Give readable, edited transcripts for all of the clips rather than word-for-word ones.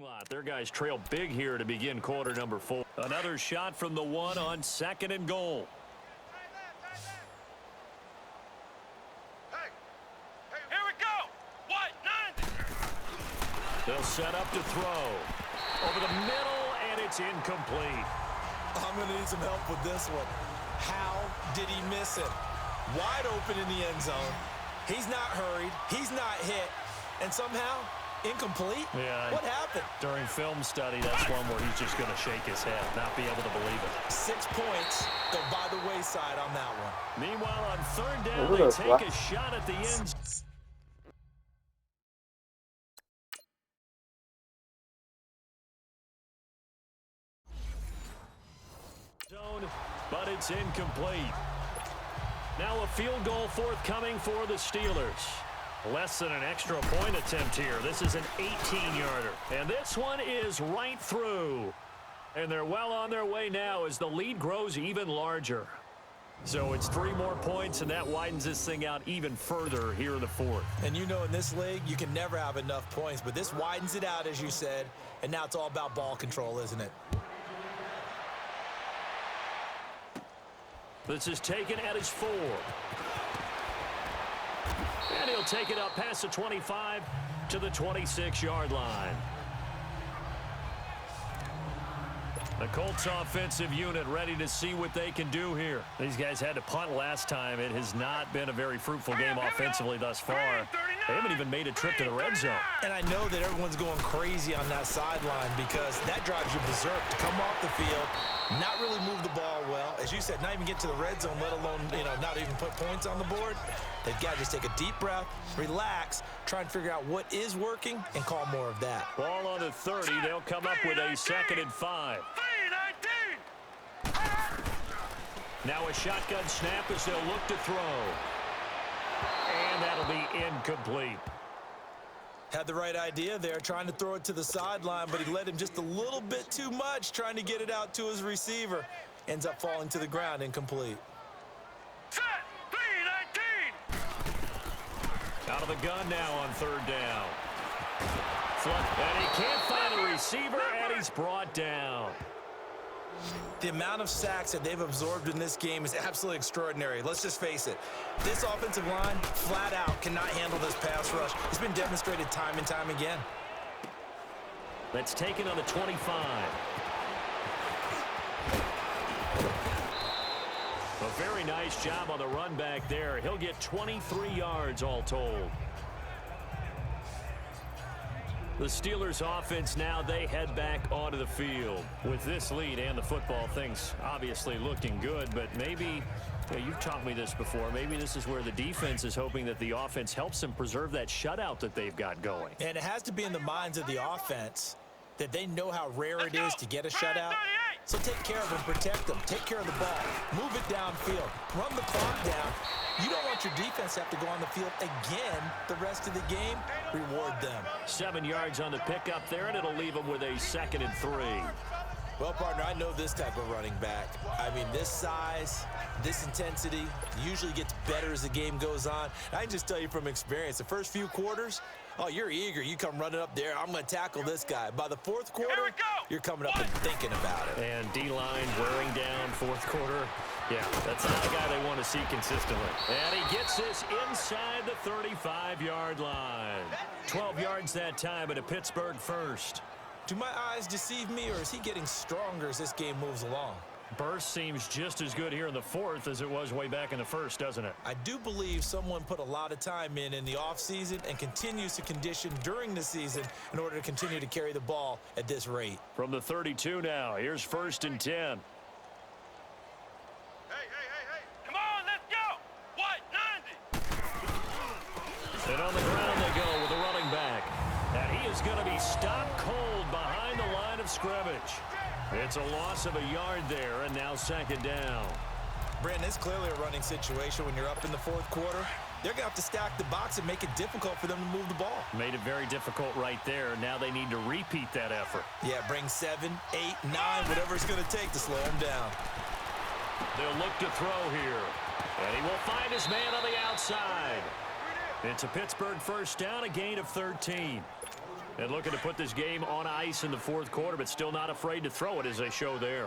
Lot. Their guys trail big here to begin quarter number 4. Another shot from the one on 2nd and goal. Here we go. What? 9. They'll set up to throw. Over the middle, and it's incomplete. I'm going to need some help with this one. How did he miss it? Wide open in the end zone. He's not hurried. He's not hit. And somehow, incomplete? Yeah. What happened? During film study, that's one where he's just going to shake his head, not be able to believe it. 6 points go by the wayside on that one. Meanwhile, on 3rd down, they take a shot at the end zone, but it's incomplete. Now a field goal forthcoming for the Steelers. Less than an extra point attempt here. This is an 18-yarder. And this one is right through. And they're well on their way now as the lead grows even larger. So it's 3 more points, and that widens this thing out even further here in the 4th. And you know in this league, you can never have enough points, but this widens it out, as you said, and now it's all about ball control, isn't it? This is taken at his 4. And he'll take it up past the 25 to the 26-yard line. The Colts offensive unit ready to see what they can do here. These guys had to punt last time. It has not been a very fruitful game offensively thus far. They haven't even made a trip to the red zone. And I know that everyone's going crazy on that sideline because that drives you berserk to come off the field, not really move the ball well. As you said, not even get to the red zone, let alone, not even put points on the board. They've got to just take a deep breath, relax, try and figure out what is working, and call more of that. Ball on the 30. They'll come up with a 2nd and 5. Now a shotgun snap as they'll look to throw. And that'll be incomplete. Had the right idea there, trying to throw it to the sideline, but he led him just a little bit too much, trying to get it out to his receiver. Ends up falling to the ground, incomplete. Set. 3-19. Out of the gun now on 3rd down. And he can't find a receiver, and he's brought down. The amount of sacks that they've absorbed in this game is absolutely extraordinary. Let's just face it. This offensive line, flat out, cannot handle this pass rush. It's been demonstrated time and time again. That's taken on the 25. A very nice job on the run back there. He'll get 23 yards all told. The Steelers offense now, they head back onto the field. With this lead and the football, things obviously looking good, but maybe, you've taught me this before, maybe this is where the defense is hoping that the offense helps them preserve that shutout that they've got going. And it has to be in the minds of the offense that they know how rare it is to get a shutout. So take care of them, protect them, take care of the ball, move it downfield, run the clock down. You don't want your defense to have to go on the field again the rest of the game. Reward them. 7 yards on the pickup there, and it'll leave them with a 2nd and 3. Well, partner, I know this type of running back. I mean, this size, this intensity usually gets better as the game goes on. I can just tell you from experience, the first few quarters, oh, you're eager. You come running up there. I'm going to tackle this guy. By the 4th quarter, you're coming up and thinking about it. And D-line wearing down 4th quarter. Yeah, that's not the guy they want to see consistently. And he gets this inside the 35-yard line. 12 yards that time at a Pittsburgh first. Do my eyes deceive me, or is he getting stronger as this game moves along? Burst seems just as good here in the 4th as it was way back in the 1st, doesn't it? I do believe someone put a lot of time in the offseason and continues to condition during the season in order to continue to carry the ball at this rate. From the 32 now, here's 1st and 10. Come on, let's go. What? 90. And on the ground they go with the running back. And he is going to be stopped cold behind the line of scrimmage. It's a loss of a yard there, and now 2nd down. Brandon, it's clearly a running situation when you're up in the 4th quarter. They're going to have to stack the box and make it difficult for them to move the ball. Made it very difficult right there. Now they need to repeat that effort. Yeah, bring 7, 8, 9, whatever it's going to take to slow them down. They'll look to throw here. And he will find his man on the outside. It's a Pittsburgh 1st down, a gain of 13. And looking to put this game on ice in the fourth quarter, but still not afraid to throw it as they show there.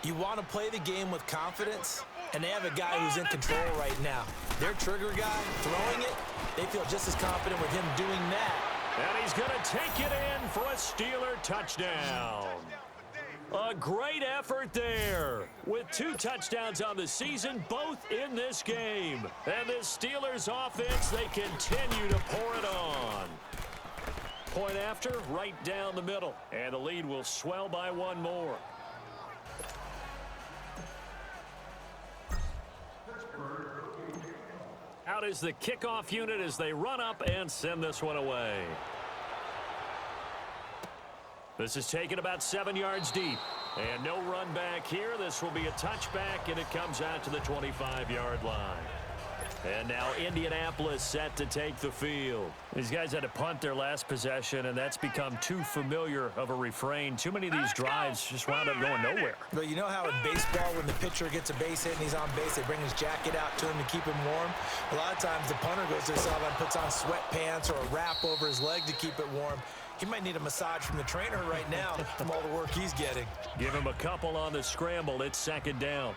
You want to play the game with confidence, and they have a guy who's in control right now. Their trigger guy throwing it, they feel just as confident with him doing that. And he's going to take it in for a Steeler touchdown. A great effort there. With 2 touchdowns on the season, both in this game. And this Steelers offense, they continue to pour it on. Point after, right down the middle. And the lead will swell by 1 more. Out is the kickoff unit as they run up and send this one away. This is taken about 7 yards deep. And no run back here. This will be a touchback, and it comes out to the 25-yard line. And now Indianapolis set to take the field. These guys had to punt their last possession, and that's become too familiar of a refrain. Too many of these drives just wound up going nowhere. Well, you know how in baseball when the pitcher gets a base hit and he's on base, they bring his jacket out to him to keep him warm? A lot of times the punter goes to the sideline, puts on sweatpants or a wrap over his leg to keep it warm. He might need a massage from the trainer right now from all the work he's getting. Give him a couple on the scramble. It's 2nd down.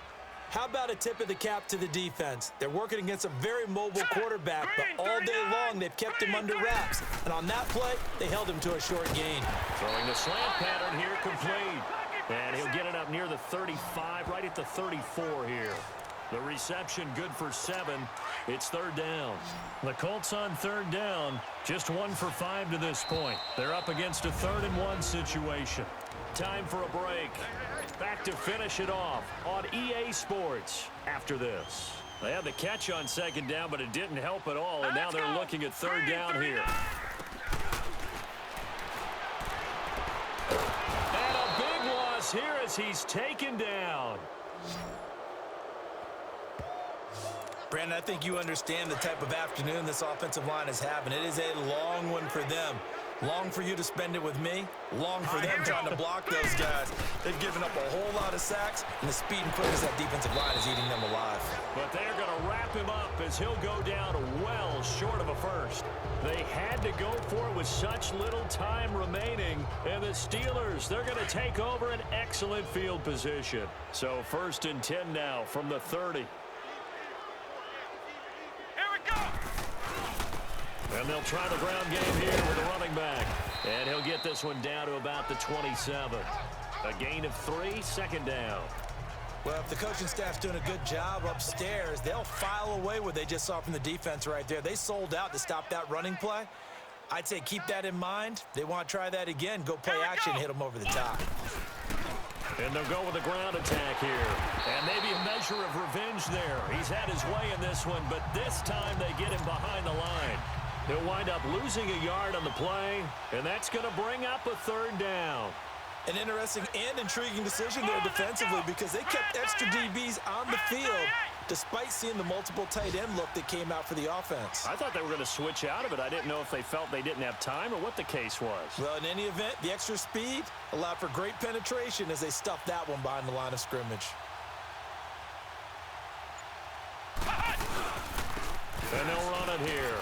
How about a tip of the cap to the defense? They're working against a very mobile quarterback, but all day long they've kept him under wraps. And on that play, they held him to a short gain. Throwing the slant pattern here complete. And he'll get it up near the 35, right at the 34 here. The reception good for 7. It's 3rd down. The Colts on 3rd down, just 1 for 5 to this point. They're up against a 3rd and 1 situation. Time for a break. Back to finish it off on EA Sports after this. They had the catch on 2nd down, but it didn't help at all, and now they're looking at 3rd down here. And a big loss here as he's taken down. Brandon, I think you understand the type of afternoon this offensive line is having. It is a long one for them. Long for you to spend it with me. Long for them trying to block those guys. They've given up a whole lot of sacks, and the speed and quickness that defensive line is eating them alive. But they're going to wrap him up as he'll go down well short of a first. They had to go for it with such little time remaining. And the Steelers, they're going to take over an excellent field position. So 1st and 10 now from the 30. And they'll try the ground game here with a running back. And he'll get this one down to about the 27. A gain of 3, 2nd down. Well, if the coaching staff's doing a good job upstairs, they'll file away what they just saw from the defense right there. They sold out to stop that running play. I'd say keep that in mind. They want to try that again. Go play action, hit them over the top. And they'll go with a ground attack here. And maybe a measure of revenge there. He's had his way in this one, but this time they get him behind the line. He'll wind up losing a yard on the play, and that's going to bring up a 3rd down. An interesting and intriguing decision there defensively because they kept extra DBs on the field despite seeing the multiple tight end look that came out for the offense. I thought they were going to switch out of it. I didn't know if they felt they didn't have time or what the case was. Well, in any event, the extra speed allowed for great penetration as they stuffed that one behind the line of scrimmage. And they'll run it here.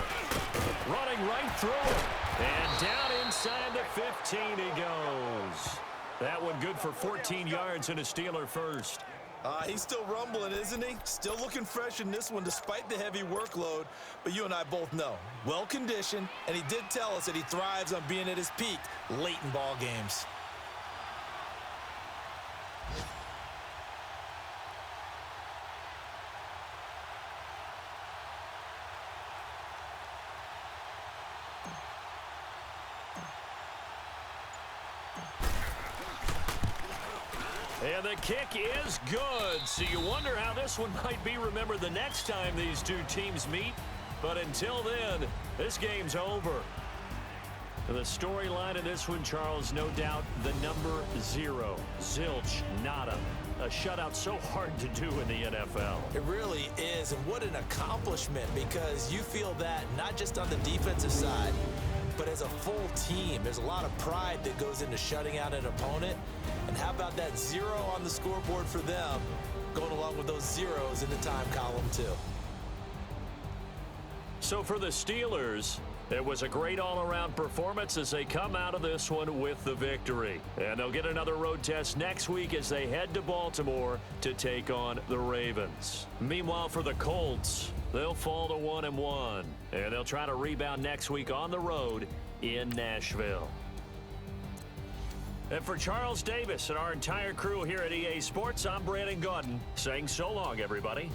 Running right through it. And down inside the 15 he goes. That one good for 14 yards and a Steeler first. He's still rumbling, isn't he? Still looking fresh in this one despite the heavy workload. But you and I both know, well-conditioned, and he did tell us that he thrives on being at his peak late in ball games. And the kick is good. So you wonder how this one might be remembered the next time these two teams meet. But until then, this game's over. The storyline of this one, Charles, no doubt the number 0. Zilch, nada. A shutout so hard to do in the NFL. It really is, and what an accomplishment, because you feel that not just on the defensive side, but as a full team. There's a lot of pride that goes into shutting out an opponent. And how about that 0 on the scoreboard for them, going along with those zeros in the time column too. So for the Steelers, It was a great all-around performance as they come out of this one with the victory. And they'll get another road test next week as they head to Baltimore to take on the Ravens. Meanwhile, for the Colts, they'll fall to 1-1, and they'll try to rebound next week on the road in Nashville. And for Charles Davis and our entire crew here at EA Sports, I'm Brandon Gaudin saying so long, everybody.